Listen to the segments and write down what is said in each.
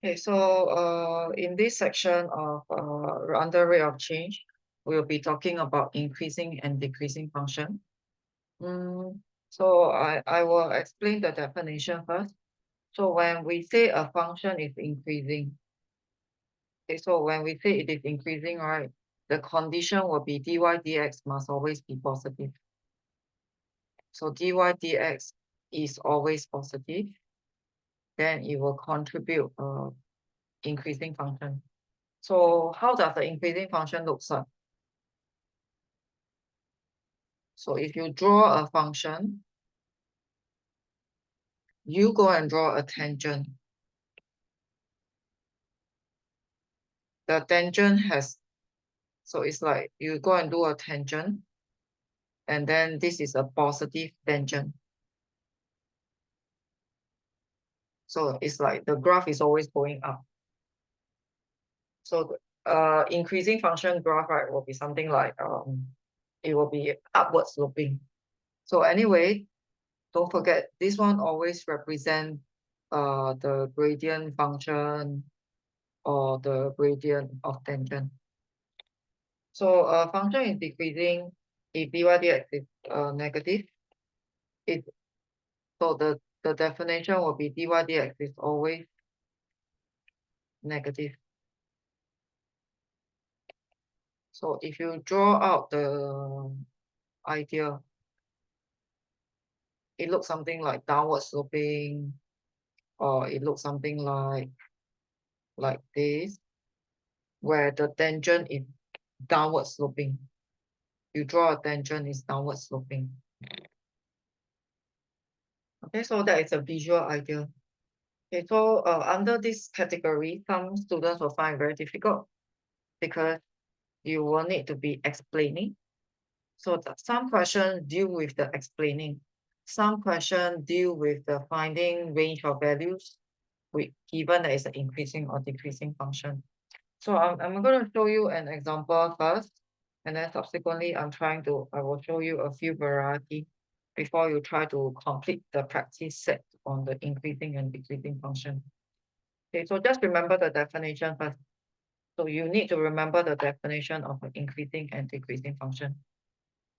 Okay, so in this section of under rate of change, we'll be talking about increasing and decreasing function. So I will explain the definition first. So when we say a function is increasing, okay, so when we say it is increasing, right, the condition will be dy dx must always be positive. So dy dx is always positive, then it will contribute increasing function. So how does the increasing function look like? So if you draw a function, you go and draw a tangent. The tangent so it's like you go and do a tangent, and then this is a positive tangent. So it's like the graph is always going up. So increasing function graph, right, will be something like it will be upward sloping. So anyway, don't forget this one always represent the gradient function or the gradient of tangent. So a function is decreasing if dy dx is negative. It so the definition will be dy dx is always negative. So if you draw out the idea, it looks something like downward sloping, or it looks something like this, where the tangent is downward sloping. You draw a tangent is downward sloping. Okay, so that is a visual idea. Okay, so under this category, some students will find it very difficult because you will need to be explaining. So some questions deal with the explaining. Some questions deal with the finding range of values with given that it's an increasing or decreasing function. So I'm going to show you an example first, and then subsequently I will show you a few variety before you try to complete the practice set on the increasing and decreasing function. Okay, so just remember the definition first. So you need to remember the definition of an increasing and decreasing function.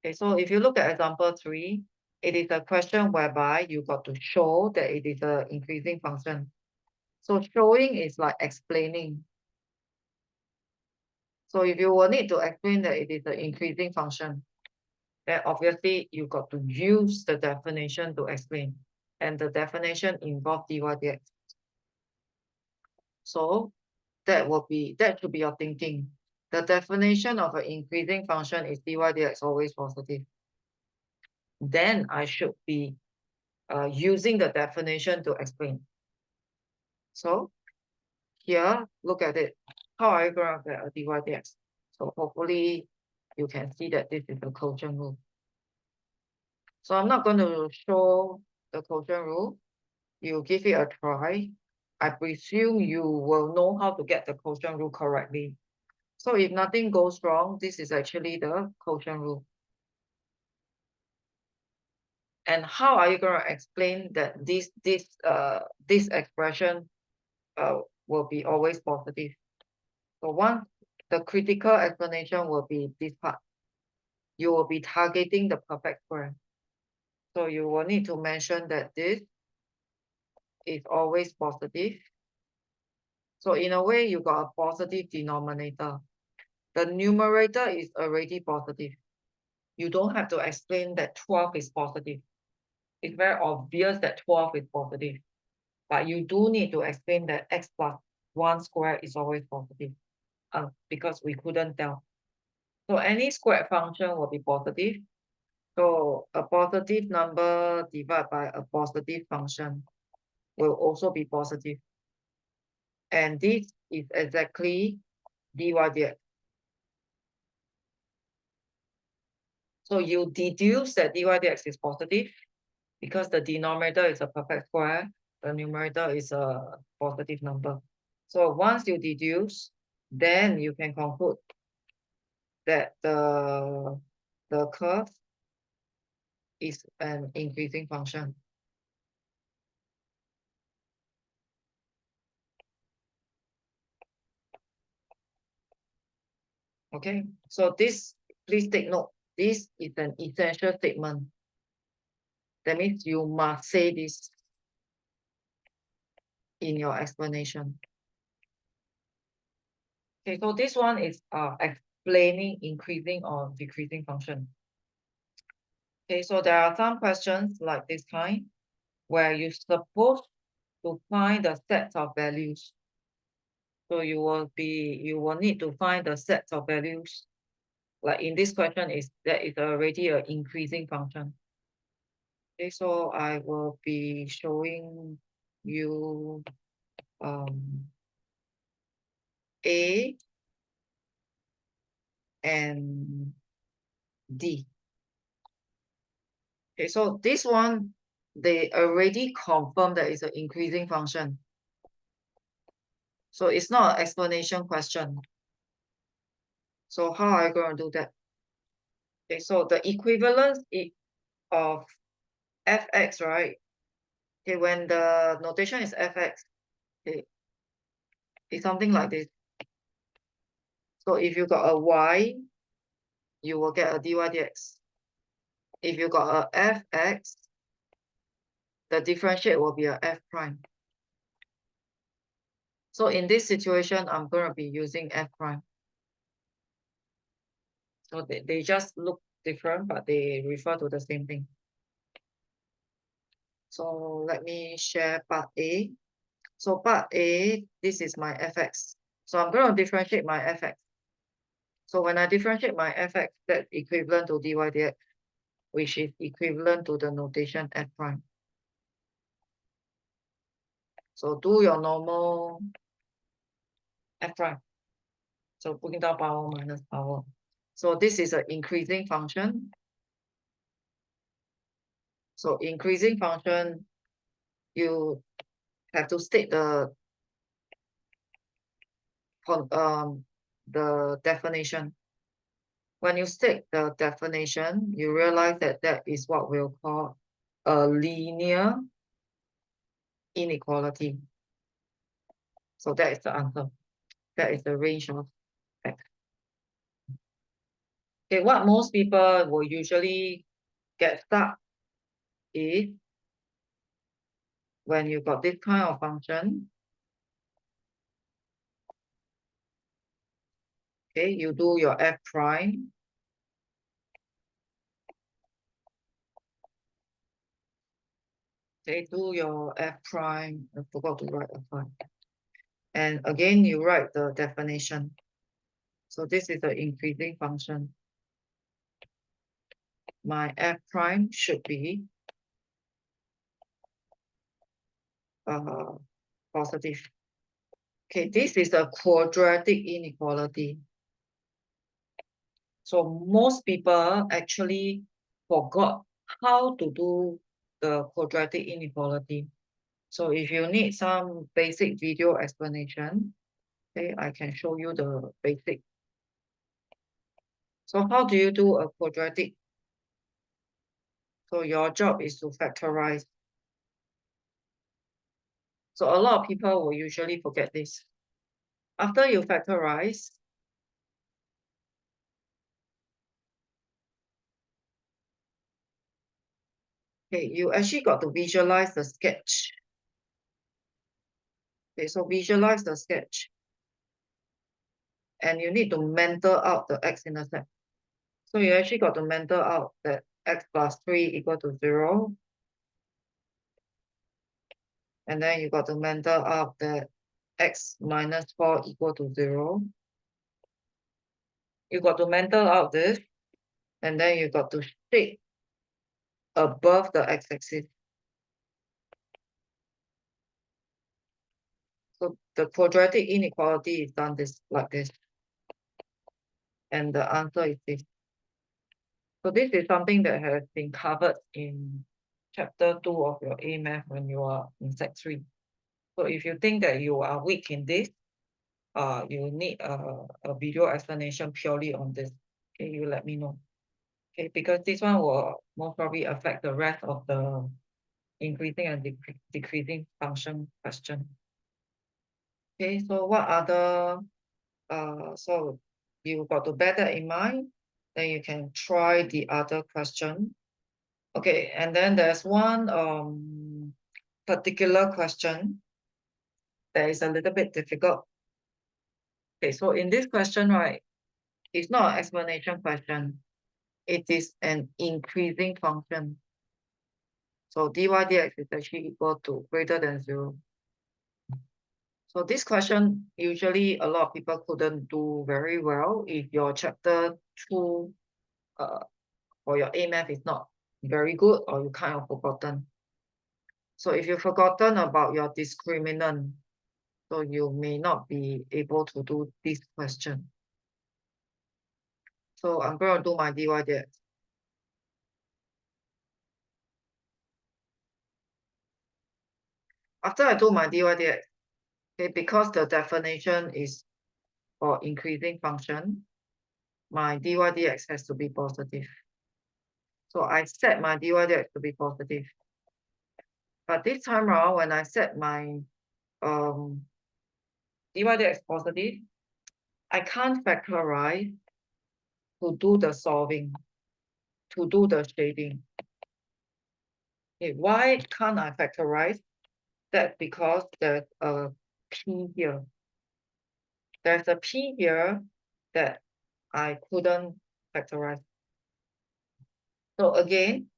Okay, so if you look at example 3, it is a question whereby you got to show that it is an increasing function. So showing is like explaining. So if you will need to explain that it is an increasing function, then obviously you got to use the definition to explain. And the definition involves dy dx. So that should be your thinking. The definition of an increasing function is dy dx always positive. Then I should be using the definition to explain. So here, look at it. How are you going to get a dy dx? So hopefully you can see that this is a quotient rule. So I'm not going to show the quotient rule. You give it a try. I presume you will know how to get the quotient rule correctly. So if nothing goes wrong, this is actually the quotient rule. And how are you going to explain that this expression will be always positive? So the critical explanation will be this part. You will be targeting the perfect square. So you will need to mention that this is always positive. So in a way, you got a positive denominator. The numerator is already positive. You don't have to explain that 12 is positive. It's very obvious that 12 is positive. But you do need to explain that x plus 1 square is always positive because we couldn't tell. So any squared function will be positive. So a positive number divided by a positive function will also be positive. And this is exactly dy dx. So you deduce that dy dx is positive because the denominator is a perfect square, the numerator is a positive number. So once you deduce, then you can conclude that the curve is an increasing function. Okay, so this, please take note, this is an essential statement. That means you must say this in your explanation. Okay, so this one is explaining increasing or decreasing function. Okay, so there are some questions like this kind where you're supposed to find the sets of values. So you will need to find the sets of values. Like in this question that is already an increasing function. Okay, so I will be showing you A and D. Okay, so this one, they already confirmed that it's an increasing function. So it's not an explanation question. So how are you going to do that? Okay, so the equivalence of fx, right? Okay, when the notation is fx, okay, it's something like this. So if you got a y, you will get a dy dx. If you got a fx, the differentiate will be a f prime. So in this situation, I'm going to be using f prime. So they just look different, but they refer to the same thing. So let me share part A. So part A, this is my fx. So I'm going to differentiate my fx. So when I differentiate my fx, that's equivalent to dy dx, which is equivalent to the notation f prime. So do your normal f prime. So putting down power minus power. So this is an increasing function. So increasing function, you have to state the definition. When you state the definition, you realize that that is what we'll call a linear inequality. So that is the answer. That is the range of x. Okay, what most people will usually get stuck is when you got this kind of function, okay, you do your f prime. Okay, do your f prime. I forgot to write f prime. And again, you write the definition. So this is the increasing function. My f prime should be positive. Okay, this is a quadratic inequality. So most people actually forgot how to do the quadratic inequality. So if you need some basic video explanation, okay, I can show you the basic. So how do you do a quadratic? So your job is to factorize. So a lot of people will usually forget this. After you factorize, okay, you actually got to visualize the sketch. Okay, so visualize the sketch. And you need to mental out the x-intercept. So you actually got to mental out that x plus 3 equal to 0. And then you got to mental out that x minus 4 equal to 0. You got to mental out this. And then you got to shape above the x-axis. So the quadratic inequality is done like this. And the answer is this. So this is something that has been covered in chapter 2 of your A Math when you are in Sec 3. So if you think that you are weak in this, you need a video explanation purely on this. Okay, you let me know. Okay, because this one will most probably affect the rest of the increasing and decreasing function question. Okay, so what other so you got to bear that in mind. Then you can try the other question. Okay, and then there's one particular question that is a little bit difficult. Okay, so in this question, right, it's not an explanation question. It is an increasing function. So dy dx is actually equal to greater than 0. So this question, usually a lot of people couldn't do very well if your chapter 2 or your A math is not very good, or you kind of forgotten. So if you've forgotten about your discriminant, so you may not be able to do this question. So I'm going to do my dy dx. After I do my dy dx, okay, because the definition is for increasing function, my dy dx has to be positive. So I set my dy dx to be positive. But this time around, when I set my dy dx positive, I can't factorize to do the solving, to do the shading. Okay, why can't I factorize? That's because there's a p here. There's a p here that I couldn't factorize. So again,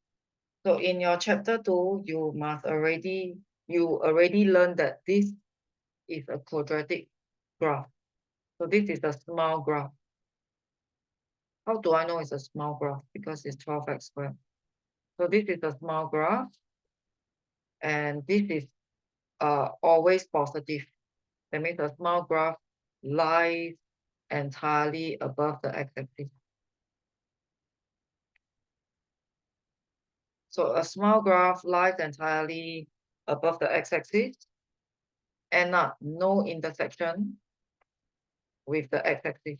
so in your chapter 2, you already learned that this is a quadratic graph. So this is a small graph. How do I know it's a small graph? Because it's 12x squared. So this is a small graph, and this is always positive. That means a small graph lies entirely above the x-axis. So a small graph lies entirely above the x-axis and not no intersection with the x-axis.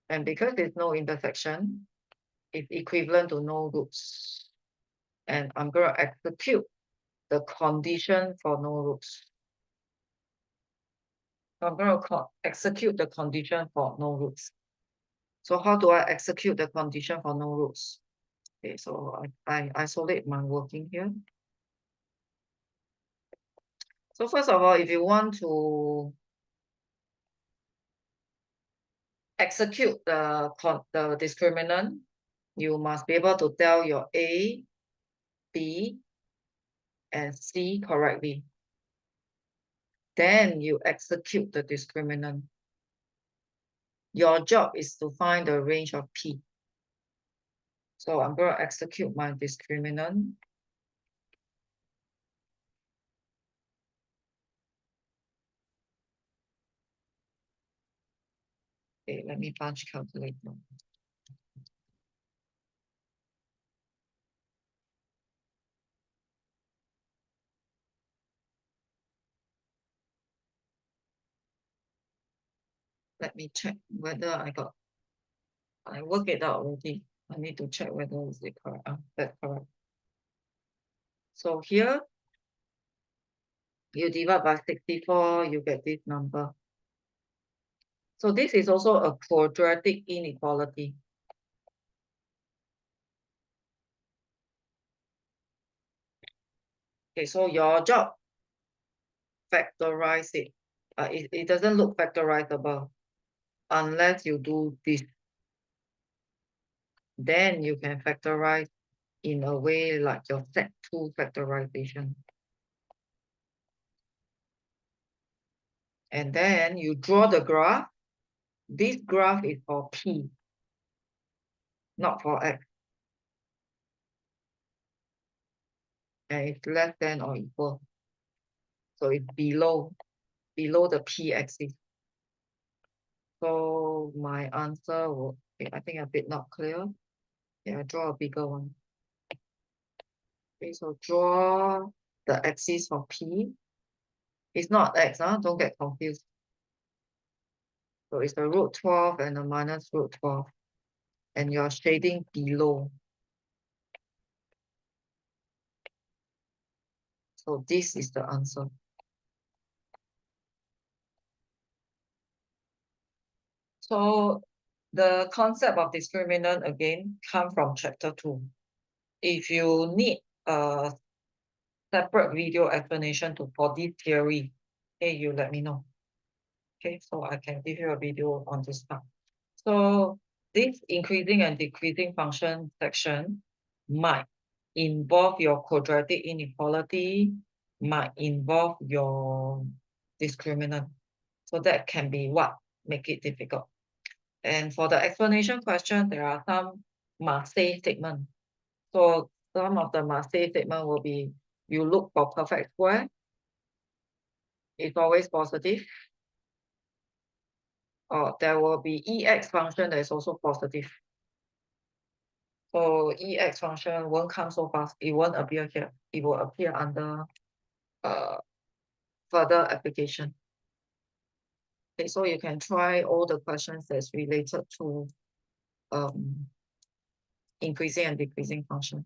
And because there's no intersection, it's equivalent to no roots. And I'm going to execute the condition for no roots. So I'm going to execute the condition for no roots. So how do I execute the condition for no roots? Okay, so I isolate my working here. So first of all, if you want to execute the discriminant, you must be able to tell your A, B, and C correctly. Then you execute the discriminant. Your job is to find the range of P. So I'm going to execute my discriminant. Okay, let me punch calculator. Let me check whether I work it out already. I need to check whether is it correct. That's correct. So here, you divide by 64, you get this number. So this is also a quadratic inequality. Okay, so your job, factorize it. It doesn't look factorizable unless you do this. Then you can factorize in a way like your set 2 factorization. And then you draw the graph. This graph is for P, not for X. And it's less than or equal. So it's below the P axis. So my answer will, okay, I think a bit not clear. Yeah, I draw a bigger one. Okay, so draw the axis for P. It's not X, don't get confused. So it's the root 12 and the minus root 12. And you're shading below. So this is the answer. So the concept of discriminant again come from chapter 2. If you need a separate video explanation for this theory, okay, you let me know. Okay, so I can give you a video on this part. So this increasing and decreasing function section might involve your quadratic inequality, might involve your discriminant. So that can be what make it difficult. And for the explanation question, there are some must-say statement. So some of the must-say statement will be, you look for perfect square, it's always positive. Or there will be EX function that is also positive. So EX function won't come so fast, it won't appear here. It will appear under further application. Okay, so you can try all the questions that's related to increasing and decreasing function.